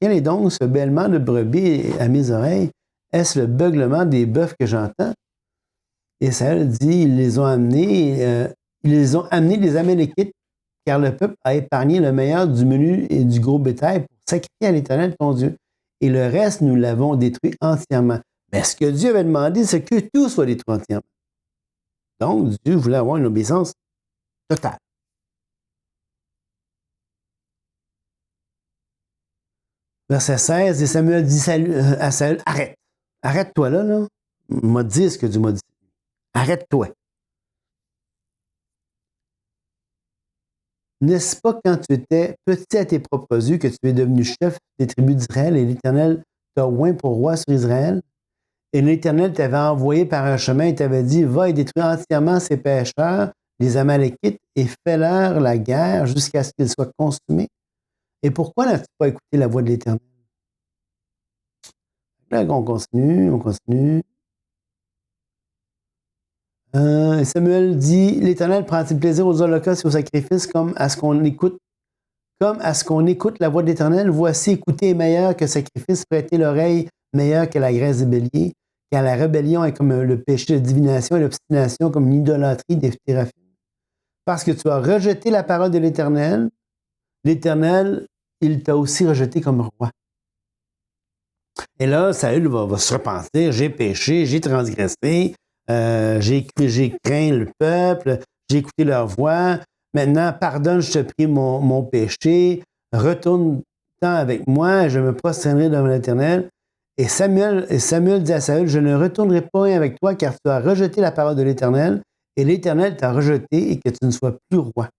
ce bêlement de brebis à mes oreilles? Est-ce le beuglement des bœufs que j'entends? » Et Saül dit, ils les ont amenés les Amalékites, car le peuple a épargné le meilleur du menu et du gros bétail pour sacrifier à l'Éternel ton Dieu. Et le reste, nous l'avons détruit entièrement. Mais ce que Dieu avait demandé, c'est que tout soit détruit entièrement. Donc, Dieu voulait avoir une obéissance totale. Verset 16, et Samuel dit à Saül, « Arrête. Arrête-toi là. M'a dit ce que Dieu m'a dit. Arrête-toi. N'est-ce pas quand tu étais petit à tes propres yeux que tu es devenu chef des tribus d'Israël et l'Éternel t'a oint pour roi sur Israël? Et l'Éternel t'avait envoyé par un chemin et t'avait dit, va et détruis entièrement ces pécheurs, les Amalékites, et fais-leur la guerre jusqu'à ce qu'ils soient consumés. Et pourquoi n'as-tu pas écouté la voix de l'Éternel? » Là, on continue. Samuel dit, l'Éternel prend-il plaisir aux holocaustes et aux sacrifices comme à ce qu'on écoute la voix de l'Éternel? Voici, écouter est meilleur que sacrifice, prêter l'oreille meilleur que la graisse des béliers, car la rébellion est comme le péché de divination et l'obstination comme une idolâtrie des téraphim. Parce que tu as rejeté la parole de l'Éternel, il t'a aussi rejeté comme roi. Et là, Saül va se repentir, j'ai péché, j'ai transgressé, j'ai craint le peuple, j'ai écouté leur voix. Maintenant, pardonne, je te prie mon péché, retourne-t'en avec moi, je me prosternerai devant l'Éternel. Et Samuel dit à Saül, je ne retournerai pas avec toi, car tu as rejeté la parole de l'Éternel, et l'Éternel t'a rejeté et que tu ne sois plus roi.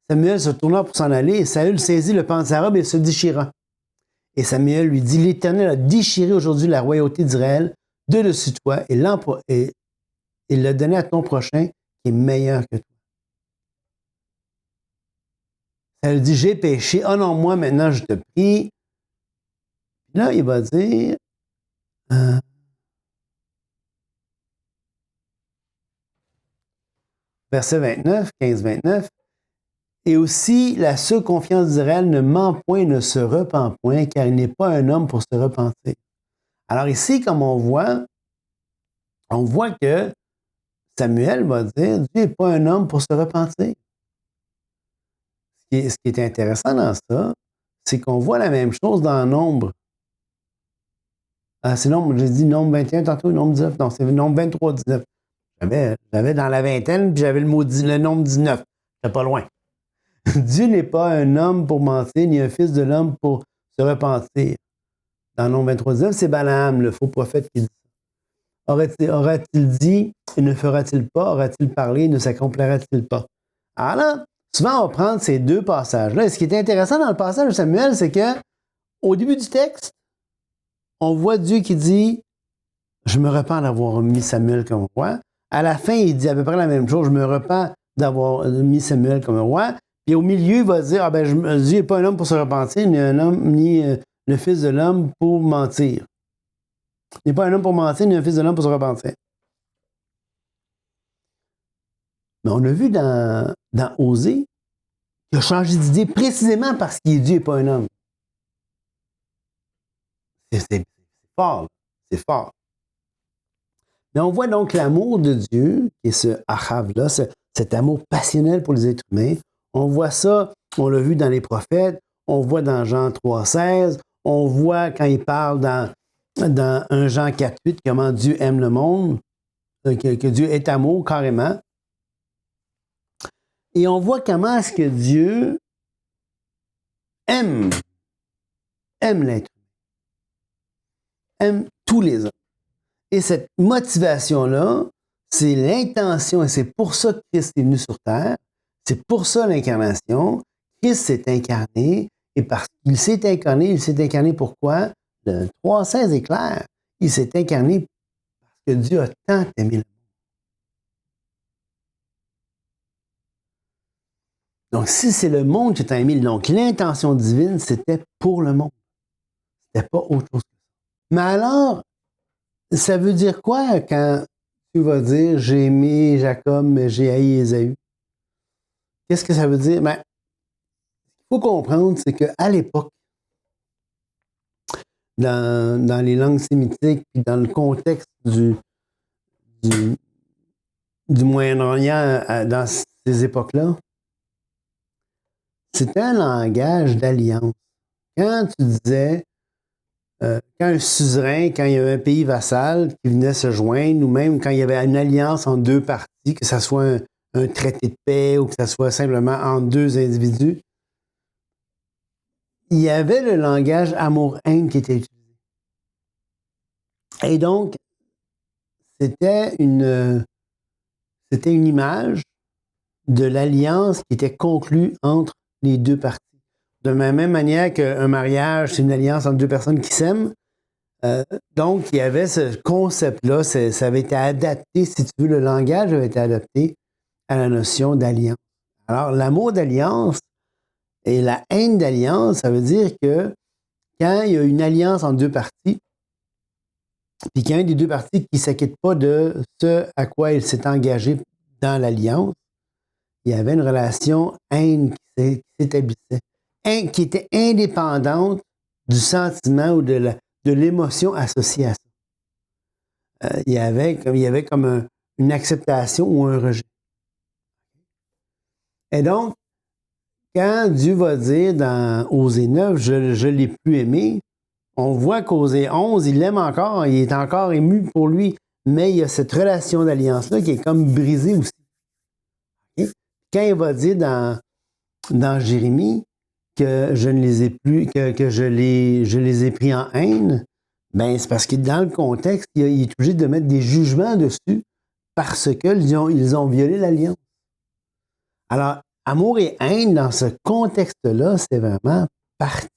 Samuel se tourna pour s'en aller, et Saül saisit le pan de sa robe et se déchira. Et Samuel lui dit, l'Éternel a déchiré aujourd'hui la royauté d'Israël de dessus toi et l'a donné à ton prochain qui est meilleur que toi. Saül dit, j'ai péché, honore-moi maintenant, je te prie. Là, il va dire, verset 29, 15-29, et aussi la seule confiance d'Israël ne ment point, ne se repent point, car il n'est pas un homme pour se repentir. Alors ici, comme on voit que Samuel va dire, Dieu n'est pas un homme pour se repentir. Ce qui est intéressant dans ça, c'est qu'on voit la même chose dans Nombre. C'est Nombre, j'ai dit Nombre 21 tantôt, Nombre 19. Non, c'est Nombre 23, 19. J'avais dans la vingtaine, puis j'avais le nombre 19. C'était pas loin. Dieu n'est pas un homme pour mentir, ni un fils de l'homme pour se repentir. Dans Nombre 23, 19, c'est Balaam, le faux prophète, qui dit ça. Aura-t-il dit et ne fera-t-il pas? Aura-t-il parlé et ne s'accomplira-t-il pas? Alors là, souvent, on va prendre ces deux passages-là. Et ce qui est intéressant dans le passage de Samuel, c'est que au début du texte, on voit Dieu qui dit « Je me repens d'avoir mis Samuel comme roi ». À la fin, il dit à peu près la même chose « Je me repens d'avoir mis Samuel comme roi ». Puis au milieu, il va dire « Ah ben, Dieu n'est pas un homme pour se repentir, ni le fils de l'homme pour mentir. Il n'est pas un homme pour mentir, ni un fils de l'homme pour se repentir. » Mais on a vu dans Osée, il a changé d'idée précisément parce qu'il est Dieu et pas un homme. C'est fort, c'est fort. Mais on voit donc l'amour de Dieu, qui est ce achav-là, cet amour passionnel pour les êtres humains. On voit ça, on l'a vu dans les prophètes, on voit dans Jean 3,16, on voit quand il parle dans 1 Jean 4,8 comment Dieu aime le monde, que Dieu est amour carrément. Et on voit comment est-ce que Dieu aime l'être humain, aime tous les hommes. Et cette motivation-là, c'est l'intention, et c'est pour ça que Christ est venu sur terre, c'est pour ça l'incarnation. Christ s'est incarné, et parce qu'il s'est incarné pourquoi? Le 3,16 est clair. Il s'est incarné parce que Dieu a tant aimé le monde. Donc, si c'est le monde qui t'a aimé, donc l'intention divine, c'était pour le monde. C'était pas autre chose que ça. Mais alors, ça veut dire quoi quand tu vas dire j'ai aimé Jacob, mais j'ai haï Ésaü? Qu'est-ce que ça veut dire? Ben, il faut comprendre, c'est qu'à l'époque, dans les langues sémitiques, puis dans le contexte du Moyen-Orient dans ces époques-là, c'était un langage d'alliance. Quand tu disais, quand un suzerain, quand il y avait un pays vassal qui venait se joindre, ou même quand il y avait une alliance entre deux parties, que ce soit un traité de paix ou que ce soit simplement entre deux individus, il y avait le langage amour-haine qui était utilisé. Et donc, c'était une image de l'alliance qui était conclue entre les deux parties. De la même manière qu'un mariage, c'est une alliance entre deux personnes qui s'aiment. Donc, il y avait ce concept-là, ça avait été adapté, si tu veux, le langage avait été adapté à la notion d'alliance. Alors, l'amour d'alliance et la haine d'alliance, ça veut dire que quand il y a une alliance entre deux parties, puis qu'il y a un des deux parties qui ne s'acquitte pas de ce à quoi il s'est engagé dans l'alliance, il y avait une relation haine qui s'établissait, qui était indépendante du sentiment ou de l'émotion associée à ça. Il y avait comme une acceptation ou un rejet. Et donc, quand Dieu va dire dans Osée 9, je l'ai plus aimé, on voit qu'Osée 11, il l'aime encore, il est encore ému pour lui, mais il y a cette relation d'alliance-là qui est comme brisée aussi. Okay? Quand il va dire dans Jérémie que je ne les ai plus, que je les ai pris en haine, ben c'est parce que dans le contexte, il est obligé de mettre des jugements dessus parce qu'ils ont violé l'alliance. Alors, amour et haine, dans ce contexte-là, c'est vraiment particulier.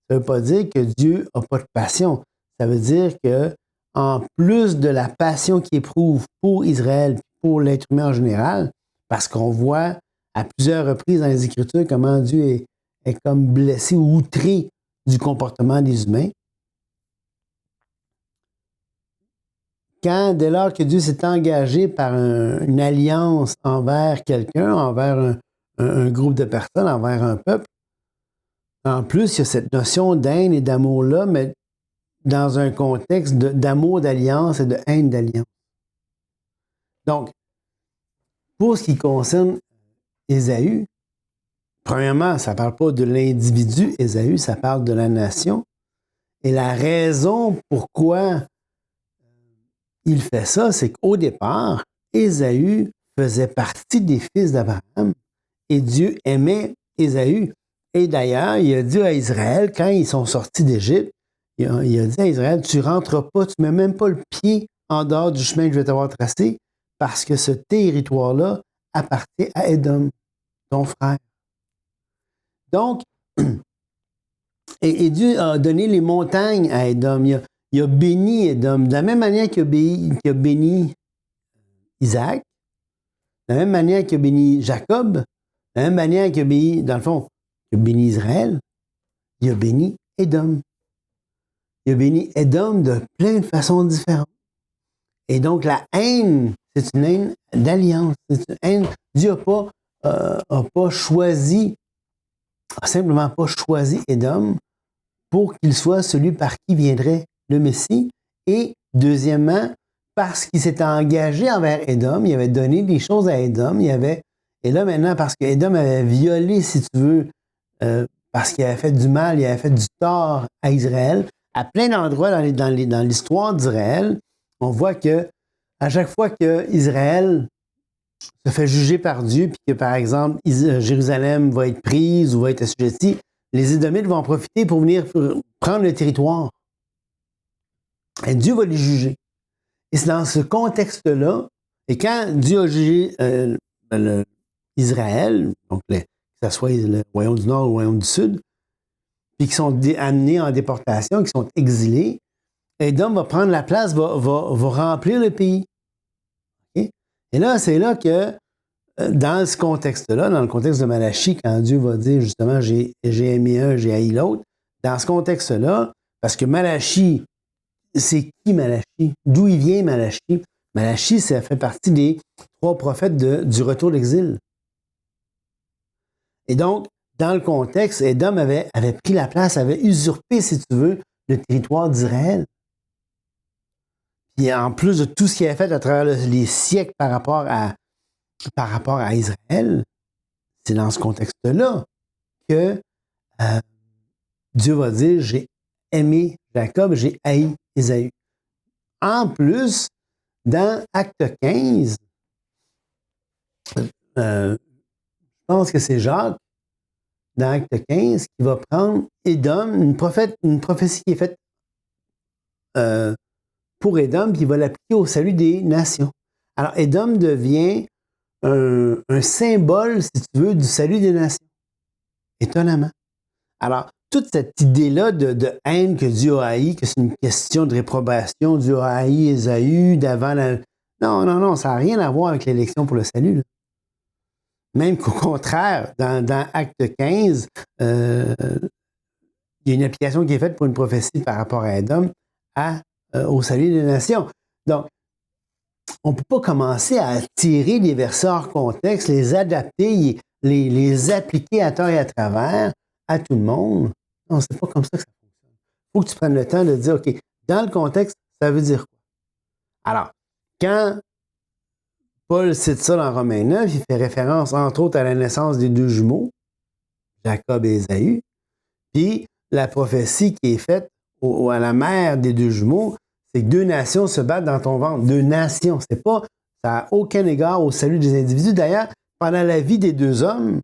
Ça ne veut pas dire que Dieu n'a pas de passion. Ça veut dire que en plus de la passion qu'il éprouve pour Israël, pour l'être humain en général, parce qu'on voit à plusieurs reprises dans les Écritures comment Dieu est comme blessé ou outré du comportement des humains. Dès lors que Dieu s'est engagé par une alliance envers quelqu'un, envers un groupe de personnes, envers un peuple, en plus, il y a cette notion d'haine et d'amour-là, mais dans un contexte d'amour d'alliance et de haine d'alliance. Donc, pour ce qui concerne Ésaü, premièrement, ça ne parle pas de l'individu Ésaü, ça parle de la nation. Et la raison pourquoi il fait ça, c'est qu'au départ, Ésaü faisait partie des fils d'Abraham et Dieu aimait Ésaü. Et d'ailleurs, il a dit à Israël, quand ils sont sortis d'Égypte, il a dit à Israël, tu ne rentres pas, tu ne mets même pas le pied en dehors du chemin que je vais t'avoir tracé, parce que ce territoire-là appartient à Édom, ton frère. Donc, et Dieu a donné les montagnes à Édom. Il a béni Édom. De la même manière qu'il a béni Isaac, de la même manière qu'il a béni Jacob, de la même manière qu'il a béni, dans le fond, il a béni Israël, il a béni Édom. Il a béni Édom de plein de façons différentes. Et donc, la haine, c'est une haine d'alliance. C'est une haine. Dieu n'a pas choisi, simplement pas choisi Édom pour qu'il soit celui par qui viendrait le Messie. Et deuxièmement, parce qu'il s'était engagé envers Édom, il avait donné des choses à Édom, et là maintenant, parce qu'Édom avait violé, si tu veux, parce qu'il avait fait du mal, il avait fait du tort à Israël, à plein d'endroits dans l'histoire d'Israël, on voit que à chaque fois que Israël se fait juger par Dieu, puis que, par exemple, Jérusalem va être prise ou va être assujettie, les Édomites vont en profiter pour venir prendre le territoire. Et Dieu va les juger. Et c'est dans ce contexte-là, et quand Dieu a jugé Israël, donc que ce soit le royaume du Nord ou le royaume du Sud, puis qui sont amenés en déportation, qui sont exilés, Édom va prendre la place, va remplir le pays. Okay? Et là, c'est là que dans ce contexte-là, dans le contexte de Malachie, quand Dieu va dire justement j'ai aimé un, j'ai haï l'autre, dans ce contexte-là, parce que Malachie, c'est qui Malachie? D'où il vient Malachie? Malachie, ça fait partie des 3 prophètes du retour d'exil. Et donc, dans le contexte, Édom avait pris la place, avait usurpé, si tu veux, le territoire d'Israël. Puis en plus de tout ce qu'il a fait à travers les siècles par rapport à Israël, c'est dans ce contexte-là que Dieu va dire, j'ai aimé Jacob, j'ai haï Ésaü. En plus, dans Acte 15, je pense que c'est Jacques, dans Acte 15, qui va prendre Édom, une prophétie qui est faite pour Édom, puis il va l'appliquer au salut des nations. Alors, Édom devient un symbole, si tu veux, du salut des nations. Étonnamment. Alors, toute cette idée-là de haine que Dieu a haï, que c'est une question de réprobation, Dieu a haï Ésaü d'avant la... Non, ça n'a rien à voir avec l'élection pour le salut. Là. Même qu'au contraire, dans Acte 15, il y a une application qui est faite pour une prophétie par rapport à Édom au salut des nations. Donc, on ne peut pas commencer à tirer les versets hors contexte, les adapter, les appliquer à tort et à travers à tout le monde. Non, c'est pas comme ça que ça fonctionne. Il faut que tu prennes le temps de dire, OK, dans le contexte, ça veut dire quoi? Alors, quand Paul cite ça dans Romains 9, il fait référence, entre autres, à la naissance des 2 jumeaux, Jacob et Ésaü, puis la prophétie qui est faite à la mère des 2 jumeaux, c'est que 2 nations se battent dans ton ventre. 2 nations. Ça n'a aucun égard au salut des individus. D'ailleurs, pendant la vie des 2 hommes,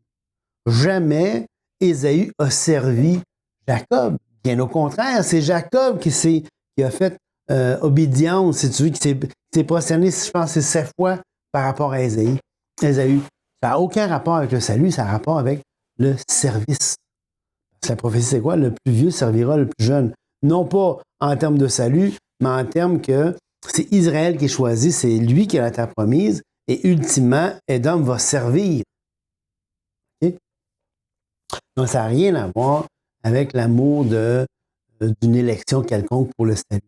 jamais Ésaü a servi Jacob. Bien au contraire, c'est Jacob qui a fait obédience, si tu veux, qui s'est prosterné, je pense, c'est 7 fois par rapport à Ésaü. Ça n'a aucun rapport avec le salut, ça a rapport avec le service. La prophétie, c'est quoi? Le plus vieux servira le plus jeune. Non pas en termes de salut, mais en termes que c'est Israël qui est choisi, c'est lui qui a la terre promise, et ultimement, Édom va servir. Okay? Donc, ça n'a rien à voir avec l'amour d'une élection quelconque pour le salut.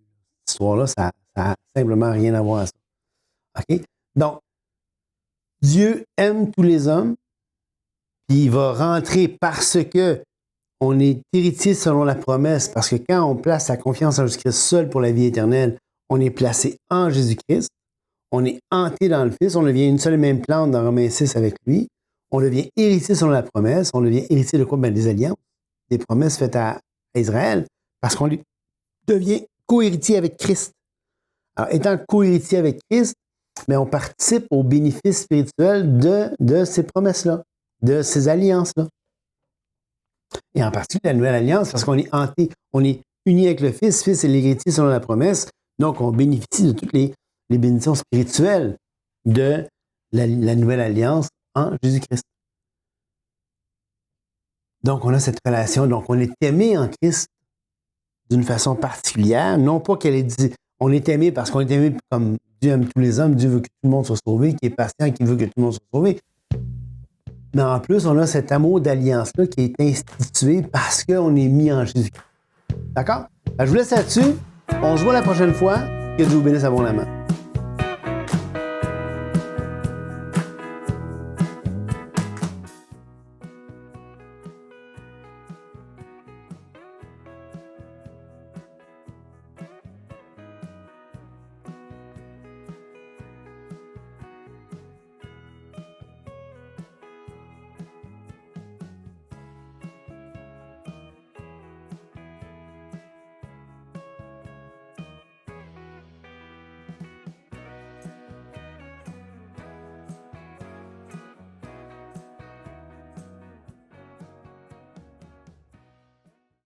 Cette histoire-là, ça n'a simplement rien à voir à ça. OK? Donc, Dieu aime tous les hommes, puis il va rentrer parce que on est héritier selon la promesse, parce que quand on place sa confiance en Jésus-Christ seul pour la vie éternelle, on est placé en Jésus-Christ, on est hanté dans le Fils, on devient une seule et même plante dans Romains 6 avec lui, on devient héritier selon la promesse, on devient héritier de quoi? Ben, des alliances, des promesses faites à Israël, parce qu'on devient co-héritier avec Christ. Alors, étant co-héritier avec Christ, mais on participe aux bénéfices spirituels de ces promesses-là, de ces alliances-là. Et en particulier la nouvelle alliance, parce qu'on est hanté, on est uni avec le Fils est l'héritier selon la promesse, donc on bénéficie de toutes les bénédictions spirituelles de la nouvelle alliance en Jésus-Christ. Donc on a cette relation, donc on est aimé en Christ d'une façon particulière, non pas qu'elle est dit, on est aimé parce qu'on est aimé comme Dieu aime tous les hommes, Dieu veut que tout le monde soit sauvé, qui est patient, qui veut que tout le monde soit sauvé. Mais en plus, on a cet amour d'alliance-là qui est institué parce qu'on est mis en Jésus-Christ. D'accord? Je vous laisse là-dessus. On se voit la prochaine fois. Que Dieu vous bénisse abondamment.